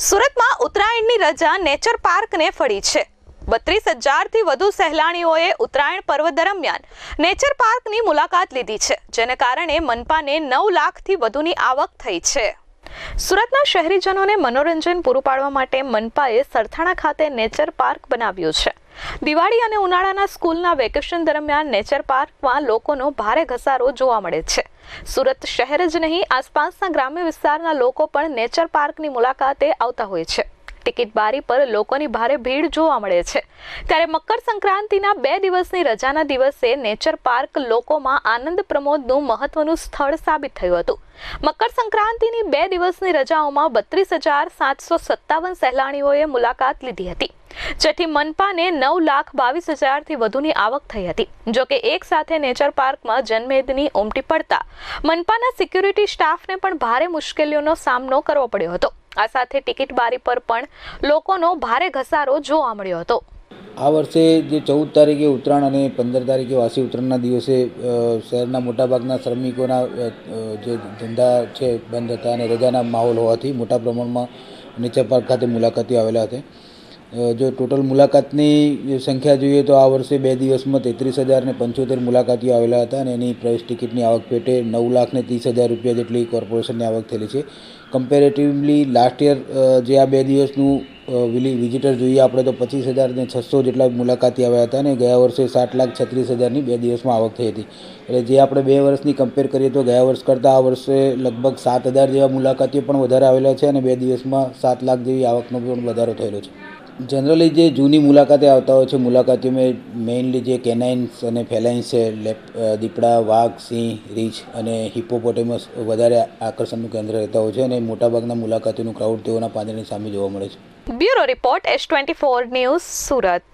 સુરતમાં ઉત્તરાયણની રજા નેચર પાર્કને ફળી છે। 32,000થી વધુ સહેલાણીઓએ ઉત્તરાયણ પર્વ દરમિયાન નેચર પાર્કની મુલાકાત લીધી છે, જેને કારણે મનપાને 9 લાખથી વધુની આવક થઈ છે। સુરતના શહેરીજનોને મનોરંજન પૂરું પાડવા માટે મનપાએ સરથાણા ખાતે નેચર પાર્ક બનાવ્યું છે। દિવાળી અને ઉનાળાના સ્કૂલના વેકેશન દરમિયાન નેચર પાર્કમાં લોકોનો ભારે ઘસારો જોવા મળે છે। સુરત શહેર જ નહીં, આસપાસના ગ્રામ્ય વિસ્તારના લોકો પણ નેચર પાર્કની મુલાકાતે આવતા હોય છે। ટિકિટ બારી પર લોકોની ભારે ભીડ જોવા મળે છે। ત્યારે મકર સંક્રાંતિના 2 દિવસની રજાના દિવસે નેચર પાર્ક લોકોમાં આનંદ પ્રમોદનું મહત્વનું સ્થળ સાબિત થયું હતું। મકર સંક્રાંતિની 2 દિવસની રજાઓમાં 32,757 સહેલાણીઓએ મુલાકાત લીધી હતી, જેથી મનપાને 9,22,000થી વધુની આવક થઈ હતી। જોકે એક સાથે નેચર પાર્કમાં જનમેદની ઉમટી પડતા મનપાના સિક્યુરિટી સ્ટાફને પણ ભારે મુશ્કેલીઓનો સામનો કરવો પડ્યો હતો। આ સાથે ટિકિટ બારી પર પણ લોકોનો ભારે ઘસારો જોવા મળ્યો હતો। આ વર્ષે જે 14 તારીખે ઉત્તરાયણ અને 15 તારીખે વાસી ઉત્તરાયણના દિવસે શહેરના મોટાભાગના શ્રમિકોના જે ધંધા છે બંધ હતા અને રજાના માહોલ હોવાથી મોટા પ્રમાણમાં નેચર પાર્ક ખાતે મુલાકાતીઓ આવેલા હતા। જો ટોટલ મુલાકાતની સંખ્યા જોઈએ તો આ વર્ષે 2 દિવસમાં 33,075 મુલાકાતીઓ આવેલા હતા અને એની પ્રવેશ ટિકિટની આવક પેટે 9,30,000 રૂપિયા જેટલી કોર્પોરેશનની આવક થયેલી છે। કમ્પેરેટિવલી લાસ્ટ યર જે આ 2 દિવસનું વિઝિટર જોઈએ આપણે તો 25,600 જેટલા મુલાકાતી આવ્યા હતા અને ગયા વર્ષે 7,36,000ની 2 દિવસમાં આવક થઈ હતી। એટલે જે આપણે 2 વર્ષની કમ્પેર કરીએ તો ગયા વર્ષ કરતાં આ વર્ષે લગભગ 7,000 જેવા મુલાકાતીઓ પણ વધારે આવેલા છે અને 2 દિવસમાં 7 લાખ જેવી આવકનો પણ વધારો થયેલો છે। જનરલી જે જૂની મુલાકાતે આવતા હોય છે મુલાકાતીઓમાં મેઇનલી જે કેનાઇન્સ અને ફેલાઇન્સ છે, દીપડા, વાઘ, સિંહ, રીંછ અને હિપ્પોપોટેમસ વધારે આકર્ષણનું કેન્દ્ર રહેતા હોય છે અને મોટાભાગના મુલાકાતીઓનું ક્રાઉડ તેઓના પાંજરની સામે જોવા મળે છે। Bureau report S24 news, Surat.